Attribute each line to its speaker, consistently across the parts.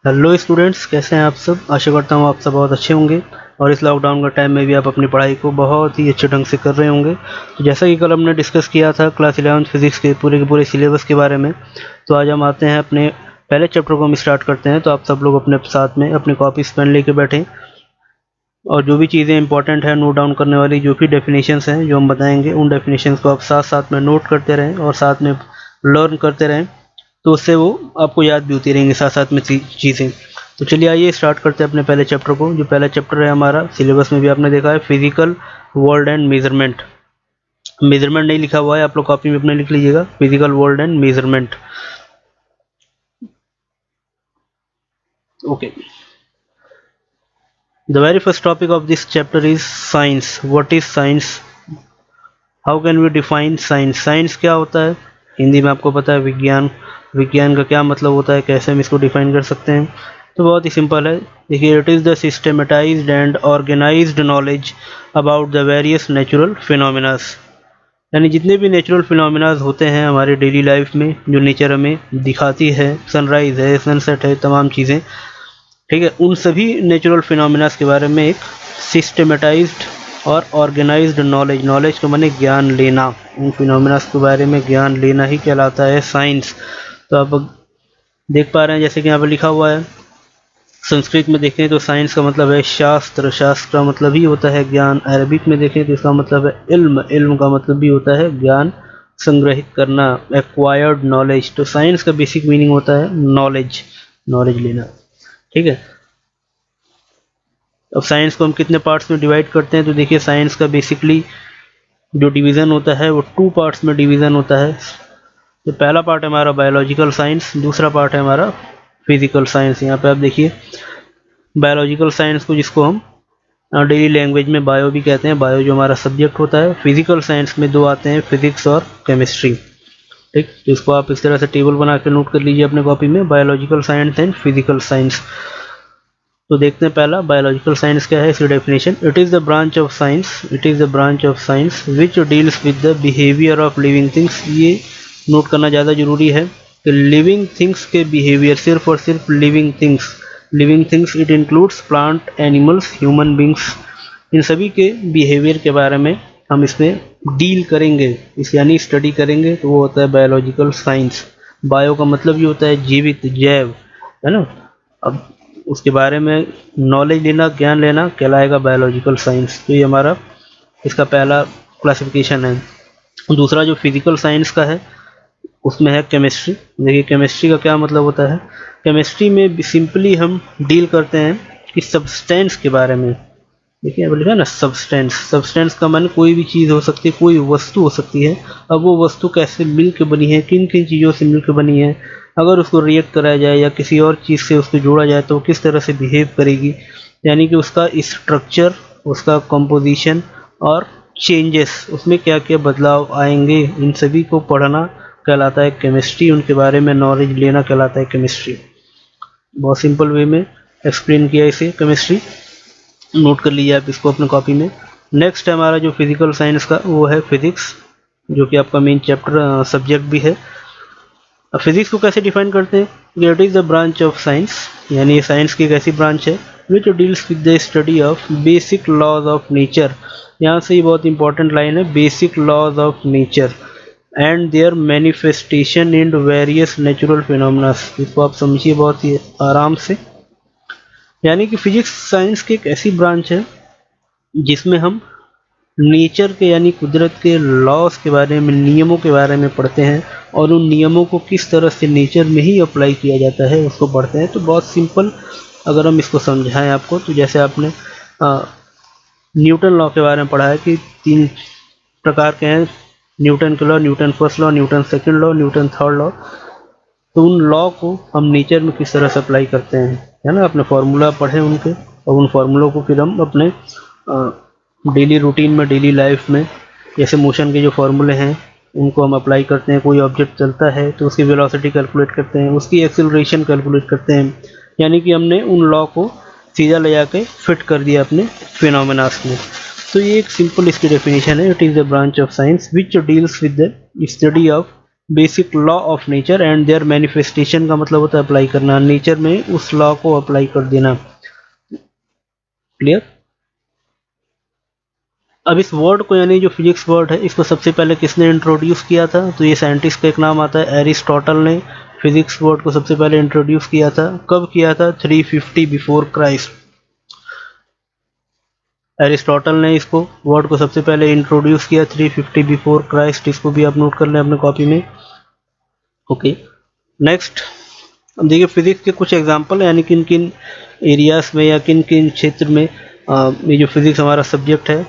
Speaker 1: Hello students, कैसे हैं आप सब। आशा करता हूँ आप सब बहुत अच्छे होंगे और इस लॉकडाउन का टाइम में भी आप अपनी पढ़ाई को बहुत ही अच्छे ढंग से कर रहे होंगे। तो जैसा कि कल हमने डिस्कस किया था क्लास 11 फिजिक्स के पूरे सिलेबस के बारे में, तो आज हम आते हैं अपने पहले चैप्टर को हम स्टार्ट करते हैं। तो आप सब लोग अपने साथ में अपनी कॉपीज पेन लेके बैठें और जो भी चीज़ें इंपॉर्टेंट है नोट डाउन करने वाली, जो भी डेफिनेशंस हैं जो हम बताएंगे, उन डेफिनेशंस को आप साथ साथ में नोट करते रहें और साथ में लर्न करते रहें, तो उससे वो आपको याद भी होती रहेंगी साथ साथ में चीज़ें। तो चलिए आइए स्टार्ट करते हैं अपने पहले चैप्टर को। जो पहला चैप्टर है हमारा, सिलेबस में भी आपने देखा है, physical world and measurement. Measurement नहीं लिखा हुआ है, आप लोग कॉपी में अपने लिख लीजिएगा, physical world and measurement. Okay, the very first topic of this chapter is science. What is science? How can we define science? Science क्या होता है? हिंदी में आपको पता है विज्ञान। विज्ञान का क्या मतलब होता है, कैसे हम इसको डिफाइन कर सकते हैं? तो बहुत ही सिंपल है। देखिए, it is the systematized and organized knowledge about the various natural phenomenas. यानी जितने भी नेचुरल फिनोमिनाज होते हैं हमारे डेली लाइफ में, जो नेचर हमें दिखाती है, सनराइज़ है, सनसेट है, तमाम चीज़ें, ठीक है, उन सभी नेचुरल फिनोमिनास के बारे में एक सिस्टमेटाइज्ड और ऑर्गेनाइज्ड नॉलेज को माने ज्ञान लेना, उन फिनोमिनास के बारे में ज्ञान लेना ही कहलाता है साइंस। तो आप देख पा रहे हैं जैसे कि यहाँ पर लिखा हुआ है, संस्कृत में देखें तो साइंस का मतलब है शास्त्र, शास्त्र का मतलब ही होता है ज्ञान। अरबिक में देखें तो इसका मतलब है इल्म, इल्म का मतलब भी होता है ज्ञान संग्रहित करना, एक्वायर्ड नॉलेज। तो साइंस का बेसिक मीनिंग होता है नॉलेज, नॉलेज लेना, ठीक है। अब साइंस को हम कितने पार्ट्स में डिवाइड करते हैं, तो देखिए साइंस का बेसिकली जो डिवीज़न होता है वो 2 पार्ट्स में डिवीज़न होता है। तो पहला पार्ट है हमारा बायोलॉजिकल साइंस, दूसरा पार्ट है हमारा फिजिकल साइंस। यहाँ पे आप देखिए बायोलॉजिकल साइंस को, जिसको हम डेली लैंग्वेज में बायो भी कहते हैं, बायो जो हमारा सब्जेक्ट होता है। फिजिकल साइंस में 2 आते हैं, फिजिक्स और केमिस्ट्री, ठीक। तो इसको आप इस तरह से टेबल बना के नोट कर लीजिए अपने कॉपी में, biological science and physical science. तो देखते हैं पहला बायोलॉजिकल साइंस क्या है, इसकी definition. It is the branch of science, it is the branch of science which deals with the behaviour of living things. ये नोट करना ज़्यादा जरूरी है कि लिविंग थिंग्स के बिहेवियर, सिर्फ और सिर्फ living things, living things it includes plant, animals, human beings, इन सभी के बिहेवियर के बारे में हम इसमें डील करेंगे, इस यानी स्टडी करेंगे, तो वो होता है बायोलॉजिकल साइंस। बायो का मतलब ये होता है जीवित, जैव, है ना। अब उसके बारे में नॉलेज लेना, ज्ञान लेना कहलाएगा बायोलॉजिकल साइंस। तो ये हमारा इसका पहला क्लासिफिकेशन है। दूसरा जो फिजिकल साइंस का है उसमें है केमिस्ट्री। देखिए केमिस्ट्री का क्या मतलब होता है। केमिस्ट्री में सिंपली हम डील करते हैं कि सब्सटेंस के बारे में। देखिए अब लिखा है ना सब्सटेंस, सब्सटेंस का मन कोई भी चीज़ हो सकती है, कोई वस्तु हो सकती है। अब वो वस्तु कैसे मिल के बनी है, किन किन चीज़ों से मिल के बनी है, अगर उसको रिएक्ट कराया जाए या किसी और चीज़ से उसको जोड़ा जाए तो किस तरह से बिहेव करेगी, यानी कि उसका स्ट्रक्चर, उसका कंपोजिशन और चेंजेस, उसमें क्या क्या बदलाव आएंगे, इन सभी को पढ़ना कहलाता है केमिस्ट्री। उनके बारे में नॉलेज लेना कहलाता है केमिस्ट्री। बहुत सिंपल वे में एक्सप्लेन किया इसे, केमिस्ट्री नोट कर लीजिए आप इसको अपने कॉपी में। नेक्स्ट है हमारा जो फिजिकल साइंस का, वो है फिजिक्स, जो कि आपका मेन चैप्टर सब्जेक्ट भी है। अब फिजिक्स को कैसे डिफाइन करते हैं, it is the branch of science, यानी ये साइंस की एक ऐसी ब्रांच है which deals with the study of basic laws of nature. यहाँ से ये बहुत इंपॉर्टेंट लाइन है, basic laws of nature and their manifestation in various natural phenomena. इसको आप समझिए बहुत ही आराम से। यानी कि फिजिक्स साइंस की एक ऐसी ब्रांच है जिसमें हम नेचर के यानी कुदरत के लॉस के बारे में, नियमों के बारे में पढ़ते हैं और उन नियमों को किस तरह से नेचर में ही अप्लाई किया जाता है उसको पढ़ते हैं। तो बहुत सिंपल अगर हम इसको समझाएं आपको, तो जैसे आपने न्यूटन लॉ के बारे में पढ़ा है कि 3 प्रकार के हैं, न्यूटन के law, Newton first law, Newton second law, Newton third law. तो उन लॉ को हम नेचर में किस तरह से अप्लाई करते हैं, है ना। अपने फार्मूला पढ़े उनके और उन फार्मूलों को फिर हम अपने डेली रूटीन में, डेली लाइफ में, जैसे मोशन के जो फार्मूले हैं उनको हम अप्लाई करते हैं। कोई ऑब्जेक्ट चलता है तो उसकी वेलोसिटी कैलकुलेट करते हैं, उसकी एक्सेलरेशन कैलकुलेट करते हैं, यानी कि हमने उन लॉ को सीधा ले जाके फिट कर दिया अपने फिनोमेनास में। तो ये एक सिंपल इसकी डेफिनेशन है, it is the branch of science which deals with the study of basic law of nature and their manifestation का मतलब होता है अप्लाई करना, नेचर में उस लॉ को अप्लाई कर देना। क्लियर। अब इस वर्ड को, यानी जो फिजिक्स वर्ड है, इसको सबसे पहले किसने इंट्रोड्यूस किया था? तो ये साइंटिस्ट का एक नाम आता है एरिस्टोटल ने फिजिक्स वर्ड को सबसे पहले इंट्रोड्यूस किया था। कब किया था? 350 बिफोर क्राइस्ट। एरिस्टोटल ने इसको वर्ड को सबसे पहले इंट्रोड्यूस किया 350 बिफोर क्राइस्ट। इसको भी आप नोट कर लें अपने कॉपी में। ओके, नेक्स्ट अब देखिए फिजिक्स के कुछ एग्जांपल, यानी किन किन एरियाज में या किन किन क्षेत्र में ये जो फिजिक्स हमारा सब्जेक्ट है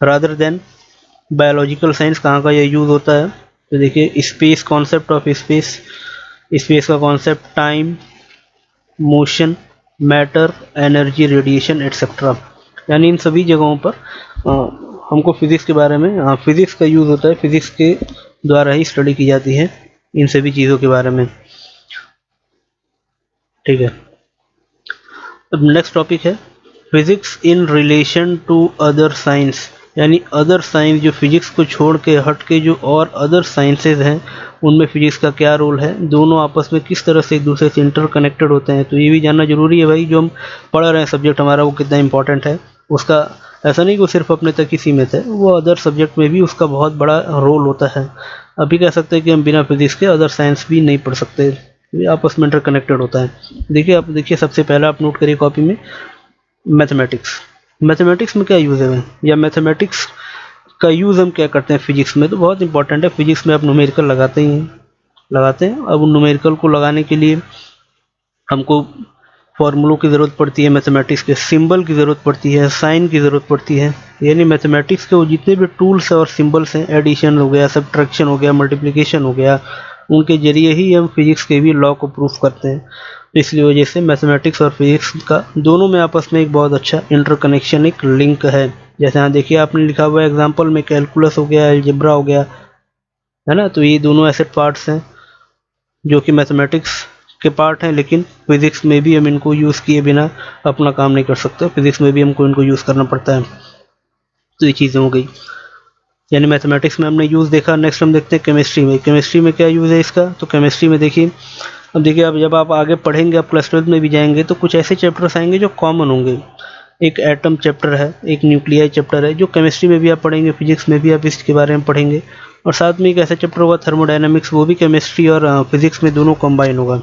Speaker 1: रादर देन बायोलॉजिकल साइंस, कहाँ का ये यूज़ होता है? तो देखिए space, concept of space, space का concept, time, motion, matter, energy, radiation etcetera, यानी इन सभी जगहों पर हमको फिजिक्स के बारे में फिजिक्स का यूज़ होता है, फिजिक्स के द्वारा ही स्टडी की जाती है इन सभी चीज़ों के बारे में। ठीक है, अब नेक्स्ट टॉपिक है physics in relation to other science, यानी अदर साइंस, जो फिजिक्स को छोड़ के हट के जो और अदर साइंसेज हैं उनमें फिजिक्स का क्या रोल है, दोनों आपस में किस तरह से एक दूसरे से इंटरकनेक्टेड होते हैं। तो ये भी जानना जरूरी है भाई, जो हम पढ़ रहे हैं सब्जेक्ट हमारा वो कितना इंपॉर्टेंट है उसका। ऐसा नहीं कि वो सिर्फ अपने तक ही सीमित है, वो अदर सब्जेक्ट में भी उसका बहुत बड़ा रोल होता है। अभी कह सकते हैं कि हम बिना फिजिक्स के अदर साइंस भी नहीं पढ़ सकते, ये आपस में इंटरकनेक्टेड होता है। देखिए आप देखिए सबसे पहला आप नोट करिए कॉपी में, मैथमेटिक्स। मैथमेटिक्स में क्या यूज़ है, या मैथमेटिक्स का यूज़ हम क्या करते हैं फिजिक्स में? तो बहुत इंपॉर्टेंट है, फिजिक्स में आप न्यूमेरिकल लगाते हैं। अब उन न्यूमेरिकल को लगाने के लिए हमको फॉर्मूलों की ज़रूरत पड़ती है, मैथमेटिक्स के सिंबल की ज़रूरत पड़ती है, साइन की ज़रूरत पड़ती है। यानी मैथमेटिक्स के वो जितने भी टूल्स हैं और सिंबल्स हैं, एडिशन हो गया, सब्ट्रैक्शन हो गया, मल्टीप्लिकेशन हो गया, उनके जरिए ही हम फिजिक्स के भी लॉ को प्रूफ करते हैं। इसलिए वजह से मैथमेटिक्स और फिजिक्स का दोनों में आपस में एक बहुत अच्छा इंटरकनेक्शन, एक लिंक है। जैसे यहाँ देखिए आपने लिखा हुआ है एग्जाम्पल में, कैलकुलस हो गया, अलजेब्रा हो गया, है ना। तो ये दोनों ऐसे पार्ट्स हैं जो कि मैथमेटिक्स के पार्ट हैं, लेकिन फिजिक्स में भी हम इनको यूज़ किए बिना अपना काम नहीं कर सकते, फिजिक्स में भी हमको इनको यूज़ करना पड़ता है। तो ये चीज़ें हो गई, यानी मैथमेटिक्स में हमने यूज़ देखा। नेक्स्ट हम देखते हैं केमिस्ट्री में। केमिस्ट्री में क्या यूज़ है इसका? तो केमिस्ट्री में देखिए, अब देखिए अब जब आप आगे पढ़ेंगे, आप क्लास 12 में भी जाएंगे तो कुछ ऐसे चैप्टर्स आएंगे जो कॉमन होंगे। एक एटम चैप्टर है, एक न्यूक्लियाई चैप्टर है, जो केमिस्ट्री में भी आप पढ़ेंगे, फिजिक्स में भी आप इसके बारे में पढ़ेंगे। और साथ में एक ऐसा चैप्टर होगा थर्मोडायनामिक्स, वो भी केमिस्ट्री और फिजिक्स में दोनों कंबाइन होगा।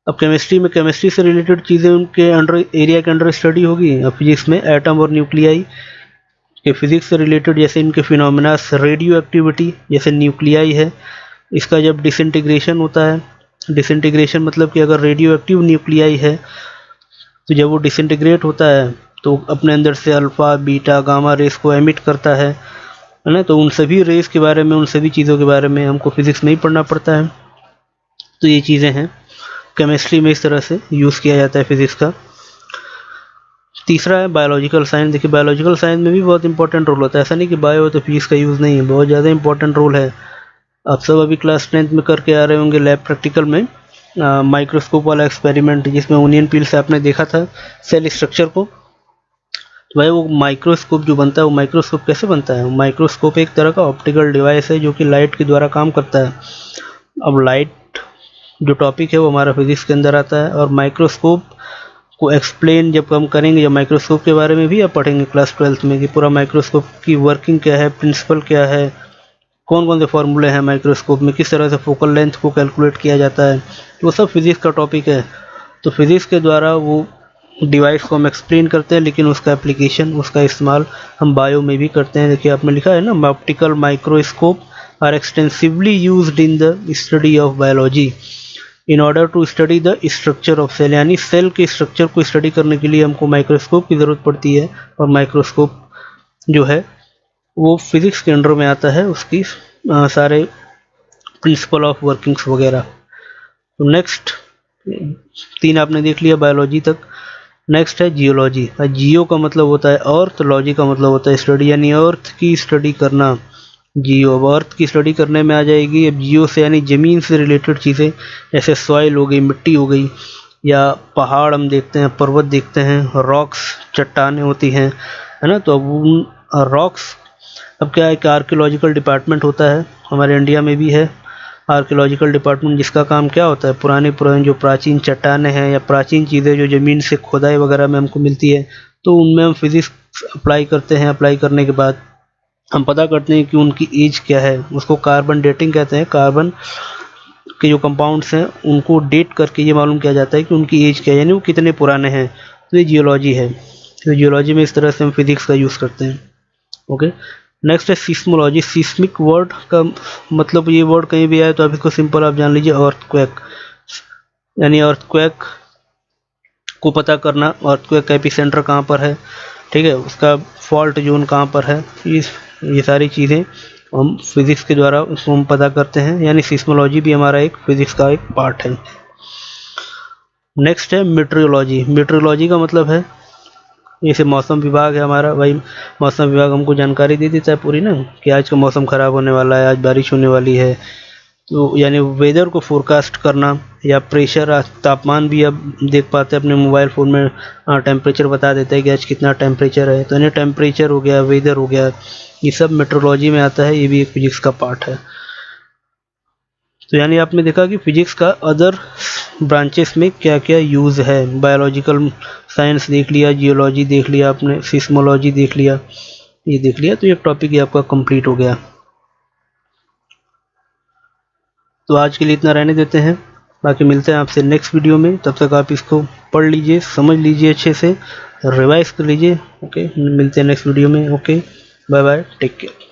Speaker 1: अब केमिस्ट्री में केमिस्ट्री से रिलेटेड चीज़ें उनके अंडर, एरिया के अंडर स्टडी होगी। अब फिजिक्स में एटम और न्यूक्लियाई के फिजिक्स से रिलेटेड, जैसे इनके फिनोमेना, रेडियो एक्टिविटी, जैसे न्यूक्लियाई है, इसका जब डिसइंटीग्रेशन होता है, डिसइंटीग्रेशन मतलब कि अगर रेडियो एक्टिव न्यूक्लियाई है तो जब वो डिसइंटीग्रेट होता है तो अपने अंदर से अल्फ़ा, बीटा, गामा रेस को एमिट करता है ना। तो उन सभी रेस के बारे में, उन सभी चीज़ों के बारे में हमको फिजिक्स में ही पढ़ना पड़ता है। तो ये चीज़ें हैं केमिस्ट्री में, इस तरह से यूज़ किया जाता है फिजिक्स का। तीसरा है बायोलॉजिकल साइंस। देखिए बायोलॉजिकल साइंस में भी बहुत इंपॉर्टेंट रोल होता है, ऐसा नहीं कि बायो तो फिजिक्स का यूज़ नहीं है, बहुत ज़्यादा इंपॉर्टेंट रोल है। आप सब अभी क्लास 10th में करके आ रहे होंगे लैब प्रैक्टिकल में माइक्रोस्कोप वाला एक्सपेरिमेंट, जिसमें ओनियन पील से आपने देखा था सेल स्ट्रक्चर को। तो भाई वो माइक्रोस्कोप जो बनता है, वो माइक्रोस्कोप कैसे बनता है? माइक्रोस्कोप एक तरह का ऑप्टिकल डिवाइस है जो कि लाइट के द्वारा काम करता है। अब लाइट जो टॉपिक है वो हमारा फिजिक्स के अंदर आता है, और माइक्रोस्कोप को एक्सप्लेन जब हम करेंगे, या माइक्रोस्कोप के बारे में भी आप पढ़ेंगे क्लास 12th में कि पूरा माइक्रोस्कोप की वर्किंग क्या है, प्रिंसिपल क्या है, कौन कौन से फॉर्मूले हैं माइक्रोस्कोप में, किस तरह से फोकल लेंथ को कैलकुलेट किया जाता है, वो सब फिजिक्स का टॉपिक है। तो फिजिक्स के द्वारा वो डिवाइस को हम एक्सप्लेन करते हैं, लेकिन उसका एप्लीकेशन, उसका इस्तेमाल हम बायो में भी करते हैं। देखिए आपने लिखा है ना, optical microscope are extensively used in the study of biology in order to study the structure of cell, यानी सेल के स्ट्रक्चर को स्टडी करने के लिए हमको माइक्रोस्कोप की ज़रूरत पड़ती है। और माइक्रोस्कोप जो है वो फिजिक्स के अंडर में आता है, उसकी सारे प्रिंसिपल ऑफ वर्किंग्स वगैरह। तो नेक्स्ट 3 आपने देख लिया बायोलॉजी तक। नेक्स्ट है जियोलॉजी। जियो का मतलब होता है अर्थ, लॉजी का मतलब होता है स्टडी, यानी अर्थ की स्टडी करना। जियो, अब अर्थ की स्टडी करने में आ जाएगी। अब जियो से यानी ज़मीन से रिलेटेड चीज़ें, जैसे सॉइल हो गई, मिट्टी हो गई, या पहाड़ हम देखते हैं, पर्वत देखते हैं, रॉक्स, चट्टानें होती हैं, है ना। तो अब उन रॉक्स अब क्या है कि आर्कियोलॉजिकल डिपार्टमेंट होता है, हमारे इंडिया में भी है आर्कियोलॉजिकल डिपार्टमेंट, जिसका काम क्या होता है, पुराने जो प्राचीन चट्टानें हैं या प्राचीन चीज़ें जो ज़मीन से खुदाई वगैरह में हमको मिलती है, तो उनमें हम फिज़िक्स अप्लाई करते हैं। अप्लाई करने के बाद हम पता करते हैं कि उनकी एज क्या है, उसको कार्बन डेटिंग कहते हैं। कार्बन के जो कंपाउंड्स हैं उनको डेट करके ये मालूम किया जाता है कि उनकी एज क्या है, यानी वो कितने पुराने हैं। तो ये जियोलॉजी है। तो जियोलॉजी में इस तरह से हम फिज़िक्स का यूज़ करते हैं। ओके, नेक्स्ट है सिस्मोलॉजी। सिस्मिक वर्ड का मतलब, ये वर्ड कहीं भी आए तो आप इसको सिंपल आप जान लीजिए अर्थक्वेक, यानी अर्थक्वेक को पता करना, अर्थक्वेक का एपिसेंटर कहाँ पर है, ठीक है, उसका फॉल्ट जोन कहाँ पर है, ये सारी चीज़ें हम फिज़िक्स के द्वारा उसको हम पता करते हैं। यानी सिस्मोलॉजी भी हमारा एक फिज़िक्स का एक पार्ट है। नेक्स्ट है मीटरोलॉजी। मीटरोलॉजी का मतलब है, जैसे मौसम विभाग है हमारा, भाई मौसम विभाग हमको जानकारी दे देता है पूरी ना, कि आज का मौसम ख़राब होने वाला है, आज बारिश होने वाली है। तो यानी वेदर को फोरकास्ट करना, या प्रेशर, तापमान भी अब देख पाते हैं अपने मोबाइल फ़ोन में, टेम्परेचर बता देता है कि आज कितना टेम्परेचर है। तो यानी टेम्परेचर हो गया, वेदर हो गया, ये सब मेट्रोलॉजी में आता है, ये भी एक फिजिक्स का पार्ट है। तो यानी आपने देखा कि फिजिक्स का अदर ब्रांचेस में क्या क्या यूज़ है। बायोलॉजिकल साइंस देख लिया, जियोलॉजी देख लिया आपने, सिस्मोलॉजी देख लिया, ये देख लिया, तो ये टॉपिक ही आपका कंप्लीट हो गया। तो आज के लिए इतना रहने देते हैं, बाकी मिलते हैं आपसे नेक्स्ट वीडियो में। तब तक आप इसको पढ़ लीजिए, समझ लीजिए, अच्छे से रिवाइज कर लीजिए। ओके, मिलते हैं नेक्स्ट वीडियो में। Okay, bye bye, take care.